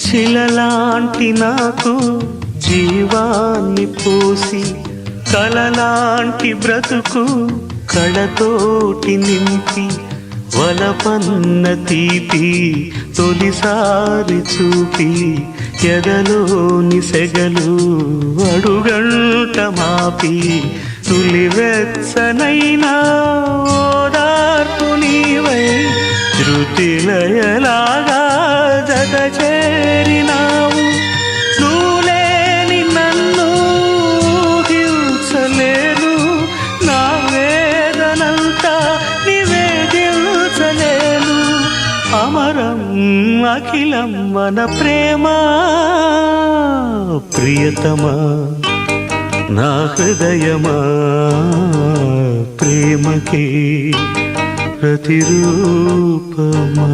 శిలలాంటి నాకు జీవాన్ని పోసి కలలాంటి బ్రతుకు కళతోటి నింపి వలపన్న తీపి తొలిసారి చూపి ఎదలోని సెగలు అడుగంట మాపి తులివెచ్చనైనా ఓదార్పు నీవై శృతిలయలాగా జత చేరినావు. నువ్వులేని నన్ను హింసలేను, నా వేదనంతా నివేదించలేను. అమరం అఖిలం మన ప్రేమ ప్రియతమా నా హృదయమా ప్రేమకి ప్రతిరూపమా.